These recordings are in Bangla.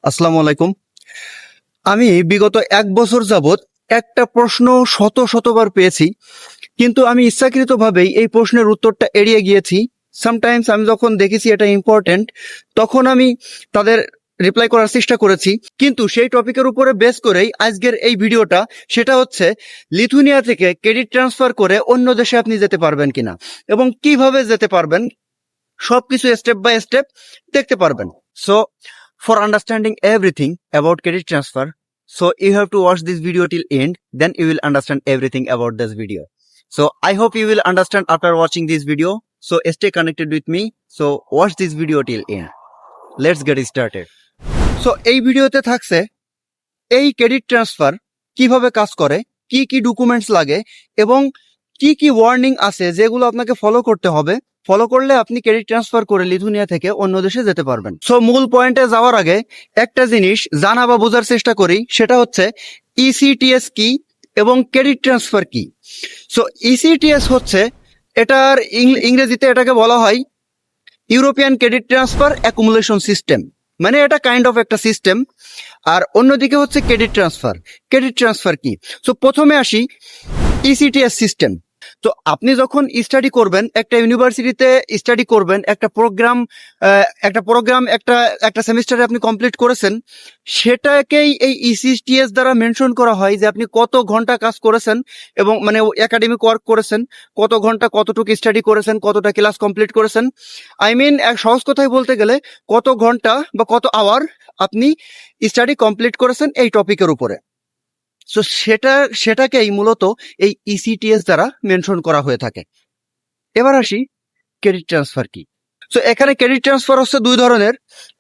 আসসালামু আলাইকুম। আমি বিগত ১ বছর যাবৎ একটা প্রশ্ন শতবার পেয়েছি, কিন্তু আমি ইচ্ছাকৃতভাবেই এই প্রশ্নের উত্তরটা এড়িয়ে গিয়েছি। সামটাইমস আমি যখন দেখেছি এটা ইম্পর্টেন্ট, তখন আমি তাদের রিপ্লাই করার চেষ্টা করেছি। কিন্তু সেই টপিকের উপরে বেস করেই আজকের এই ভিডিওটা, সেটা হচ্ছে লিথুনিয়া থেকে ক্রেডিট ট্রান্সফার করে অন্য দেশে আপনি যেতে পারবেন কিনা এবং কিভাবে যেতে পারবেন, সবকিছু স্টেপ বাই স্টেপ দেখতে পারবেন। So for understanding everything about credit transfer, so you have to watch this video till end, then you will understand everything about this video. So I hope you will understand after watching this video. So stay connected with me. So watch this video till end. Let's get started. So এই ভিডিওতে থাকছে এই ক্রেডিট ট্রান্সফার কিভাবে কাজ করে, কি কি ডকুমেন্টস লাগে এবং কি কি ওয়ার্নিং আছে যেগুলো আপনাকে ফলো করতে হবে। ফলো করলে আপনি ক্রেডিট ট্রান্সফার করে লিথুনিয়া থেকে অন্য দেশে যেতে পারবেন। সো মূল পয়েন্টে যাওয়ার আগে একটা জিনিস জানা বা বোঝার চেষ্টা করি, সেটা হচ্ছে ইসিটিএস কি এবং ক্রেডিট ট্রান্সফার কি। সো ইসিটিএস হচ্ছে, এটার ইংরেজিতে এটাকে বলা হয় European credit transfer accumulation system, মানে এটা কাইন্ড অফ একটা সিস্টেম। আর অন্যদিকে হচ্ছে ক্রেডিট ট্রান্সফার। ক্রেডিট ট্রান্সফার কি? সো প্রথমে আসি ইসিটিএস সিস্টেম। তো আপনি যখন স্টাডি করবেন, একটা ইউনিভার্সিটিতে স্টাডি করবেন, একটা প্রোগ্রাম একটা সেমিস্টারে আপনি কমপ্লিট করেছেন, সেটাকেই এই ইসিটিএস দ্বারা মেনশন করা হয় যে আপনি কত ঘন্টা কাজ করেছেন এবং মানে একাডেমিক ওয়ার্ক করেছেন, কত ঘন্টা কতটুকু স্টাডি করেছেন, কতটা ক্লাস কমপ্লিট করেছেন। আই মিন এক সহজ কথায় বলতে গেলে কত ঘন্টা বা কত আওয়ার আপনি স্টাডি কমপ্লিট করেছেন এই টপিকের উপরে। সো সেটাকেই মূলত এই ইসিটিএস দ্বারা মেনশন করা হয়ে থাকে। এবার আসি ক্রেডিট ট্রান্সফার কি। সো এখানে ক্রেডিট ট্রান্সফার হচ্ছে দুই ধরনের।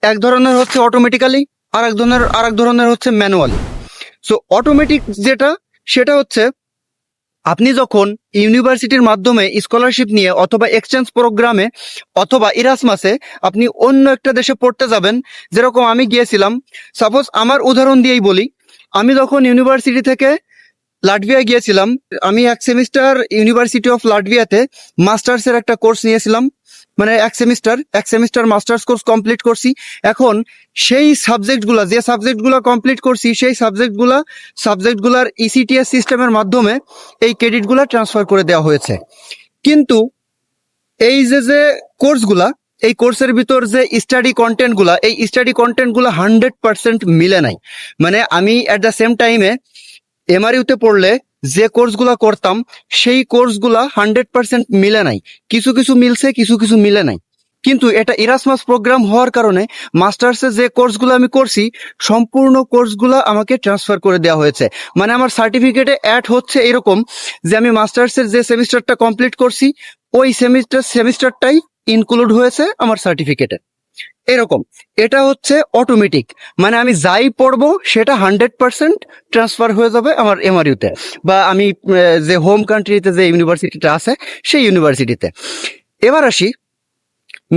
এক ধরনের হচ্ছে অটোমেটিক্যালি, আর এক ধরনের হচ্ছে ম্যানুয়ালি। সো অটোমেটিক যেটা, সেটা হচ্ছে আপনি যখন ইউনিভার্সিটির মাধ্যমে স্কলারশিপ নিয়ে অথবা এক্সচেঞ্জ প্রোগ্রামে অথবা ইরাসমাসে আপনি অন্য একটা দেশে পড়তে যাবেন, যেরকম আমি গিয়েছিলাম। সাপোজ আমার উদাহরণ দিয়েই বলি, আমি যখন ইউনিভার্সিটি থেকে লাটভিয়া গিয়েছিলাম, আমি এক সেমিস্টার ইউনিভার্সিটি অফ লাটভিয়াতে মাস্টার্সের একটা কোর্স নিয়েছিলাম, মানে এক সেমিস্টার মাস্টার্স কোর্স কমপ্লিট করছি। এখন সেই যে সাবজেক্টগুলো কমপ্লিট করছি, সেই সাবজেক্টগুলার ইসিটিএস সিস্টেমের মাধ্যমে এই ক্রেডিটগুলো ট্রান্সফার করে দেওয়া হয়েছে। কিন্তু এই যে কোর্সগুলা, এই কোর্সের ভিতর যে স্টাডি কন্টেন্টগুলা, এই স্টাডি কন্টেন্টগুলো 100% মিলে নাই। মানে আমি অ্যাট দ্য সেম টাইমে এমআরইউতে পড়লে যে কোর্সগুলা করতাম, সেই কোর্সগুলা 100% মিলে নাই। কিছু কিছু মিলছে, কিছু কিছু মিলে নাই। কিন্তু এটা ইরাসমাস প্রোগ্রাম হওয়ার কারণে মাস্টার্সে যে কোর্সগুলো আমি করছি, সম্পূর্ণ কোর্সগুলো আমাকে ট্রান্সফার করে দেওয়া হয়েছে। মানে আমার সার্টিফিকেটে অ্যাড হচ্ছে এরকম যে আমি মাস্টার্সের যে সেমিস্টারটা কমপ্লিট করছি, ওই সেমিস্টারটাই ইনক্লুড হয়েছে আমার সার্টিফিকেটে। এরকম এটা হচ্ছে অটোমেটিক, মানে আমি যাই পড়বো সেটা 100% ট্রান্সফার হয়ে যাবে আমার এমআরইউতে, বা আমি যে হোম কান্ট্রিতে যে ইউনিভার্সিটিটা আছে সেই ইউনিভার্সিটিতে। এবার আসি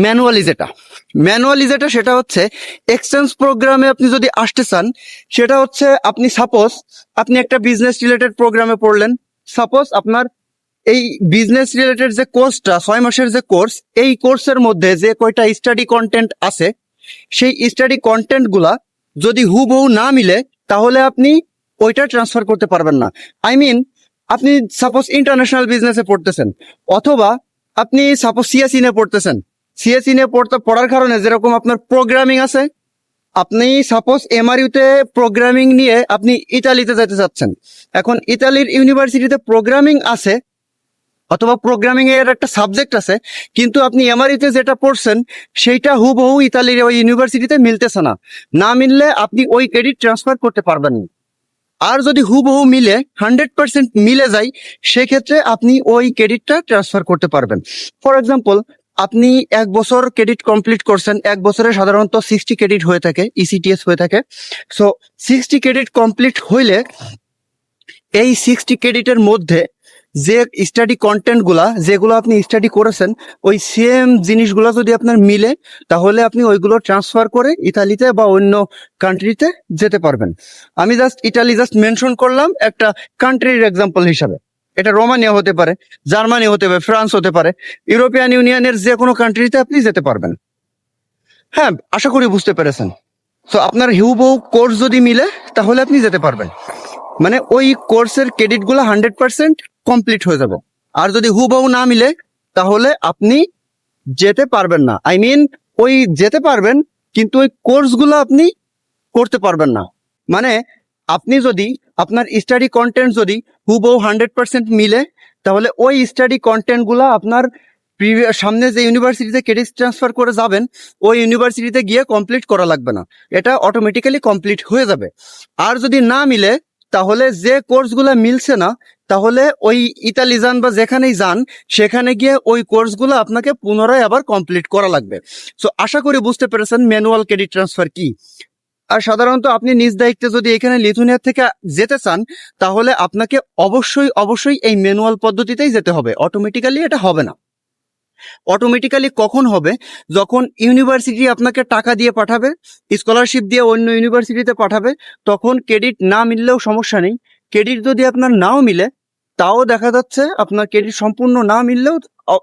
ম্যানুয়ালি যেটা, সেটা হচ্ছে এক্সচেঞ্জ প্রোগ্রামে আপনি যদি আসতে চান, সেটা হচ্ছে আপনি একটা বিজনেস রিলেটেড প্রোগ্রামে পড়লেন। সাপোজ আপনার এই বিজনেস রিলেটেড যে কোর্সটা 6 মাসের যে কোর্স, এই কোর্সের মধ্যে যে কয়টা স্টাডি কন্টেন্ট আছে, সেই স্টাডি কন্টেন্ট গুলা যদি হুবহু না মিলে, তাহলে আপনি ওইটা ট্রান্সফার করতে পারবেন না। আই মিন আপনি সাপোজ ইন্টারন্যাশনাল বিজনেসে পড়তেছেন, অথবা আপনি সাপোজ সিএসই নিয়ে পড়তেছেন। সিএসই নিয়ে পড়ার কারণে যেরকম আপনার প্রোগ্রামিং আছে, আপনি সাপোজ এমআরইউতে প্রোগ্রামিং নিয়ে আপনি ইতালিতে যেতে চাচ্ছেন। এখন ইতালির ইউনিভার্সিটিতে প্রোগ্রামিং আছে অথবা প্রোগ্রামিং এর একটা সাবজেক্ট আছে, কিন্তু আপনি এমআরইতে যেটা পড়ছেন সেইটা হুবহু ইতালির ওই ইউনিভার্সিটিতে মিলতেছে না মিললে আপনি ওই ক্রেডিট ট্রান্সফার করতে পারবেন না। আর যদি হুবহু মিলে 100% মিলে যায়, সেক্ষেত্রে আপনি ওই ক্রেডিটটা ট্রান্সফার করতে পারবেন। ফর এক্সাম্পল, আপনি 1 বছর ক্রেডিট কমপ্লিট করছেন, 1 বছরে সাধারণত 60 ক্রেডিট হয়ে থাকে, ইসিটিএস হয়ে থাকে। সো 60 ক্রেডিট কমপ্লিট হইলে এই 60 ক্রেডিটের মধ্যে যে স্টাডি কন্টেন্টগুলা যেগুলো আপনি স্টাডি করেছেন, ওই সেম জিনিসগুলো যদি আপনার মিলে, তাহলে আপনি ওইগুলো ট্রান্সফার করে ইতালিতে বা অন্য কান্ট্রিতে যেতে পারবেন। আমি ইতালি মেনশন করলাম একটা কান্ট্রির এক্সাম্পল হিসাবে। এটা রোমানিয়া হতে পারে, জার্মানি হতে পারে, ফ্রান্স হতে পারে, ইউরোপিয়ান ইউনিয়নের যে কোনো কান্ট্রিতে আপনি যেতে পারবেন। হ্যাঁ, আশা করি বুঝতে পেরেছেন। তো আপনার হুবহু কোর্স যদি মিলে তাহলে আপনি যেতে পারবেন, মানে ওই কোর্সের ক্রেডিটগুলো 100% কমপ্লিট হয়ে যাবে। আর যদি হুবহু না মিলে তাহলে আপনি যেতে পারবেন না, আই মিন ওই যেতে পারবেন কিন্তু ওই কোর্সগুলো আপনি করতে পারবেন না। মানে আপনি যদি আপনার স্টাডি কন্টেন্ট যদি হুবহু 100% মিলে তাহলে ওই স্টাডি কন্টেন্টগুলো আপনার সামনে যে ইউনিভার্সিটিতে ক্রেডিট ট্রান্সফার করে যাবেন ওই ইউনিভার্সিটিতে গিয়ে কমপ্লিট করা লাগবে না, এটা অটোমেটিক্যালি কমপ্লিট হয়ে যাবে। আর যদি না মিলে তাহলে যে কোর্সগুলো মিলছে না তাহলে ওই ইতালি যান বা যেখানেই যান সেখানে গিয়ে ওই কোর্সগুলো আপনাকে পুনরায় আবার কমপ্লিট করা লাগবে। সো আশা করি বুঝতে পেরেছেন ম্যানুয়াল ক্রেডিট ট্রান্সফার কি। আর সাধারণত আপনি নিজ দায়িত্বে যদি এখানে লিথুনিয়া থেকে যেতে চান তাহলে আপনাকে অবশ্যই অবশ্যই এই ম্যানুয়াল পদ্ধতিতেই যেতে হবে, অটোমেটিক্যালি এটা হবে না। অটোমেটিক্যালি কখন হবে? যখন ইউনিভার্সিটি আপনাকে টাকা দিয়ে পাঠাবে, স্কলারশিপ দিয়ে অন্য ইউনিভার্সিটিতে পাঠাবে, তখন ক্রেডিট না মিললেও সমস্যা নেই। ক্রেডিট যদি আপনার নাও মিলে তাও দেখা যাচ্ছে আপনার ক্রেডিট সম্পূর্ণ না মিললেও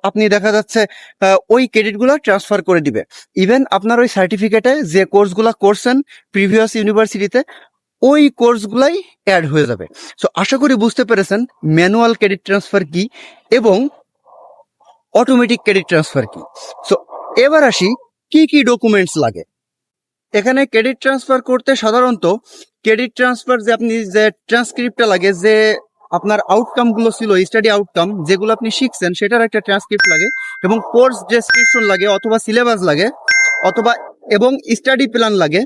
আপনি দেখা যাচ্ছে ওই ক্রেডিটগুলো ট্রান্সফার করে দিবে। ইভেন আপনার ওই সার্টিফিকেটে যে কোর্সগুলো করছেন প্রিভিয়াস ইউনিভার্সিটিতে ওই কোর্সগুলাই অ্যাড হয়ে যাবে। সো আশা করি বুঝতে পেরেছেন ম্যানুয়াল ক্রেডিট ট্রান্সফার কি এবং অটোমেটিক ক্রেডিট ট্রান্সফার কি। সো এবার আসি কি কি ডকুমেন্টস লাগে। এখানে ক্রেডিট ট্রান্সফার করতে সাধারণত ক্রেডিট ট্রান্সফার যে আপনি যে ট্রান্সক্রিপ্টটা লাগে, যে আপনার আউটকাম গুলো ছিল স্টাডি আউটকাম যেগুলো আপনি শিখছেন সেটার একটা ট্রান্সক্রিপ্ট লাগে, এবং কোর্স ডেসক্রিপশন লাগে অথবা সিলেবাস লাগে, অথবা এবং স্টাডি প্ল্যান লাগে।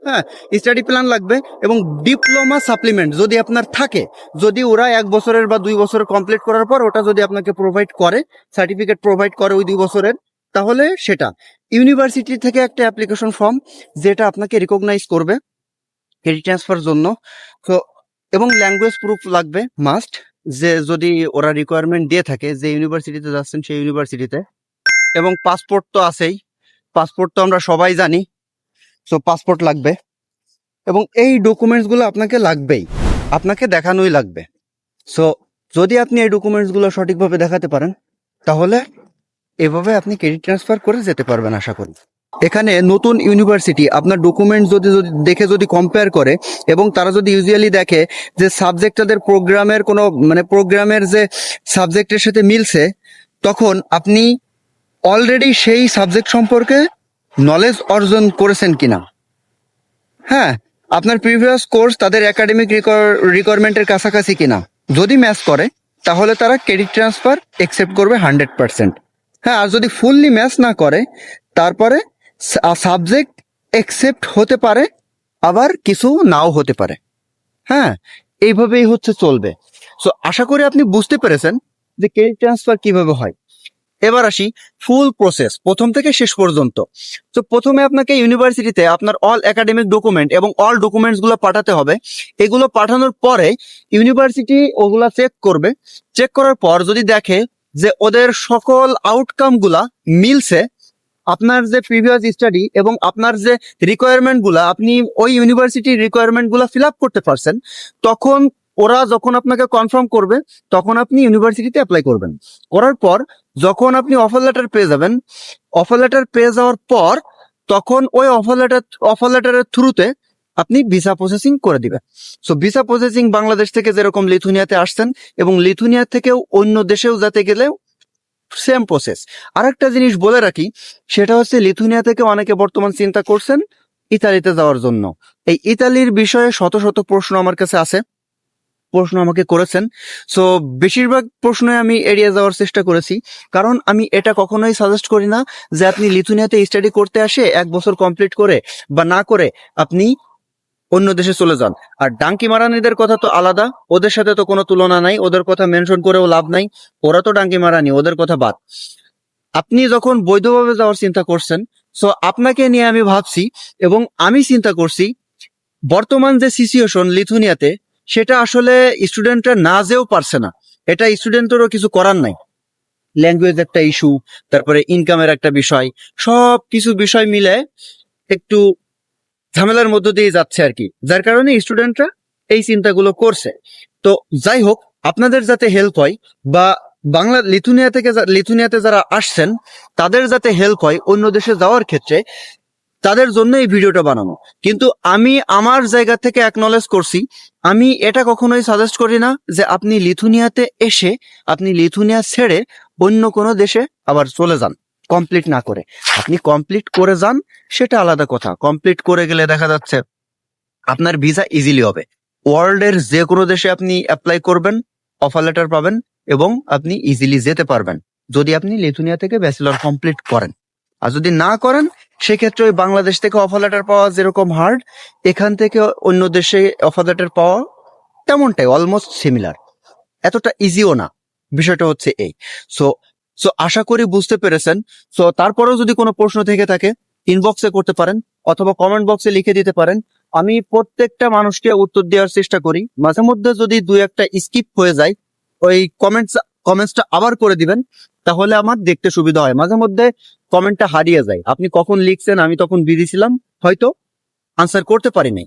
হ্যাঁ, স্টাডি প্ল্যান লাগবে এবং ডিপ্লোমা সাপ্লিমেন্ট যদি আপনার থাকে, যদি ওরা 1 বছরের বা 2 বছরের কমপ্লিট করার পর ওটা যদি আপনাকে প্রোভাইড করে, সার্টিফিকেট প্রোভাইড করে ওই 2 বছরের, তাহলে সেটা ইউনিভার্সিটি থেকে একটা অ্যাপ্লিকেশন ফর্ম যেটা আপনাকে রিকগনাইজ করবে ক্রেডিট ট্রান্সফার জন্য। তো এবং ল্যাঙ্গুয়েজ প্রুফ লাগবে মাস্ট, যে যদি ওরা রিকোয়ারমেন্ট দিয়ে থাকে যে ইউনিভার্সিটিতে যাচ্ছেন সেই ইউনিভার্সিটিতে। এবং পাসপোর্ট তো আছেই, পাসপোর্ট তো আমরা সবাই জানি, সো পাসপোর্ট লাগবে। এবং এই ডকুমেন্টসগুলো আপনাকে লাগবেই, আপনাকে দেখানোই লাগবে। সো যদি আপনি এই ডকুমেন্টসগুলো সঠিকভাবে দেখাতে পারেন তাহলে এভাবে আপনি ক্রেডিট ট্রান্সফার করে যেতে পারবেন আশা করি। এখানে নতুন ইউনিভার্সিটি আপনার ডকুমেন্ট যদি দেখে যদি কম্পেয়ার করে এবং তারা যদি ইউজুয়ালি দেখে যে সাবজেক্ট তাদের প্রোগ্রামের কোনো মানে প্রোগ্রামের যে সাবজেক্টের সাথে মিলছে, তখন আপনি অলরেডি সেই সাবজেক্ট সম্পর্কে নলেজ অর্জন করেছেন কিনা। হ্যাঁ, আপনার প্রিভিয়াস কোর্স তাদের একাডেমিক রিকোয়ারমেন্টের কাছাকাছি কিনা। যদি ম্যাচ করে তাহলে তারা ক্রেডিট ট্রান্সফার একসেপ্ট করবে 100%। হ্যাঁ, আর যদি ফুললি ম্যাচ না করে তারপরে সাবজেক্ট একসেপ্ট হতে পারে, আবার কিছু নাও হতে পারে। হ্যাঁ, এইভাবেই হচ্ছে চলবে। সো আশা করি আপনি বুঝতে পেরেছেন যে ক্রেডিট ট্রান্সফার কিভাবে হয়। এবার আসি ফুল প্রসেস প্রথম থেকে শেষ পর্যন্ত। তো প্রথমে আপনাকে ইউনিভার্সিটিতে আপনার অল একাডেমিক ডকুমেন্ট এবং অল ডকুমেন্টস গুলো পাঠাতে হবে। এগুলো পাঠানোর পরে ইউনিভার্সিটি ওগুলা চেক করবে। চেক করার পর যদি দেখে যে ওদের সকল আউটকাম গুলা মিলছে, আপনার যে প্রিভিয়াস স্টাডি এবং আপনার যে রিকোয়ারমেন্ট গুলা আপনি ওই ইউনিভার্সিটির রিকোয়ারমেন্ট গুলা ফিল আপ করতে পারছেন, তখন ওরা যখন আপনাকে কনফার্ম করবে তখন আপনি ইউনিভার্সিটিতে অ্যাপ্লাই করবেন। করার পর যখন আপনি অফার লেটার পেয়ে যাবেন, অফার লেটার পেয়ে যাওয়ার পর তখন ওই অফার লেটারের থ্রুতে আপনি ভিসা প্রসেসিং করে দিবেন। সো ভিসা প্রসেসিং বাংলাদেশ থেকে যেরকম লিথুনিয়াতে আসছেন এবং লিথুনিয়া থেকেও অন্য দেশেও যেতে গেলেও সেম প্রসেস। আরেকটা জিনিস বলে রাখি, সেটা হচ্ছে লিথুনিয়া থেকে অনেকে বর্তমান চিন্তা করছেন ইতালিতে যাওয়ার জন্য। এই ইতালির বিষয়ে শত শত প্রশ্ন আমার কাছে আছে, প্রশ্ন আমাকে করেছেন। সো বেশিরভাগ প্রশ্নে আমি এড়িয়ে যাওয়ার চেষ্টা করেছি, কারণ আমি এটা কখনোই সাজেস্ট করি না যে আপনি লিথুনিয়াতে স্টাডি করতে আসে 1 বছর কমপ্লিট করে বা না করে আপনি অন্য দেশে চলে যান। আর ডাঙ্কি মারানিদের কথা তো আলাদা, ওদের সাথে তো কোনো তুলনা নাই, ওদের কথা মেনশন করেও লাভ নাই, ওরা তো ডাঙ্কি মারানি, ওদের কথা বাদ। আপনি যখন বৈধভাবে যাওয়ার চিন্তা করছেন, সো আপনাকে নিয়ে আমি ভাবছি এবং আমি চিন্তা করছি বর্তমান যে সিচুয়েশন লিথুনিয়াতে, সেটা আসলে স্টুডেন্টরা না যেও পারছে না, এটা স্টুডেন্টেরও কিছু করার নাই। ল্যাঙ্গুয়েজ একটা ইস্যু, তারপরে ইনকামের একটা বিষয়, সব কিছু বিষয় মিলে একটু ঝামেলার মধ্য দিয়ে যাচ্ছে আর কি, যার কারণে স্টুডেন্টরা এই চিন্তাগুলো করছে। তো যাই হোক, আপনাদের যাতে হেল্প হয় বা লিথুনিয়াতে যারা আসছেন তাদের যাতে হেল্প হয় অন্য দেশে যাওয়ার ক্ষেত্রে, তাদের জন্য এই ভিডিওটা বানানো। কিন্তু আমি আমার জায়গা থেকে অ্যাকনলেজ করছি, আমি এটা কখনোই সাজেস্ট করি না যে আপনি লিথুনিয়াতে এসে আপনি লিথুনিয়া ছেড়ে অন্য কোনো দেশে আবার চলে যান কমপ্লিট না করে। আপনি কমপ্লিট করে যান সেটা আলাদা কথা, কমপ্লিট করে গেলে দেখা যাচ্ছে আপনার ভিসা ইজিলি হবে। ওয়ার্ল্ডের যে কোনো দেশে আপনি অ্যাপ্লাই করবেন, অফার লেটার পাবেন এবং আপনি ইজিলি যেতে পারবেন যদি আপনি লিথুনিয়া থেকে ব্যাচেলর কমপ্লিট করেন। আর যদি না করেন সেক্ষেত্রে ওই বাংলাদেশ থেকে অফার লেটার পাওয়া যেরকম হার্ড, এখান থেকে অন্য দেশে অফার লেটার পাওয়া তেমনটাই অলমোস্ট সিমিলার, এতটা ইজিও না। বিষয়টা হচ্ছে এই। সো সো আশা করি বুঝতে পেরেছেন। সো তারপরেও যদি কোনো প্রশ্ন থেকে থাকে ইনবক্সে করতে পারেন অথবা কমেন্ট বক্সে লিখে দিতে পারেন। আমি প্রত্যেকটা মানুষকে উত্তর দেওয়ার চেষ্টা করি। মাঝে মধ্যে যদি দুই একটা স্কিপ হয়ে যায় ওই কমেন্টসটা আবার করে দিবেন, তাহলে আমার দেখতে সুবিধা হয়। মাঝে মধ্যে কমেন্টটা হারিয়ে যায়, আপনি কখন লিখছেন আমি তখন বিজি ছিলাম, হয়তো আনসার করতে পারিনি,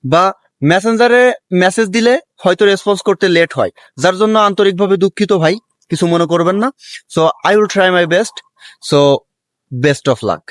বা মেসেঞ্জারে মেসেজ দিলে হয়তো রেসপন্স করতে লেট হয়, যার জন্য আন্তরিকভাবে দুঃখিত ভাই, কিছু মনে করবেন না। So I will try my best. So best of luck.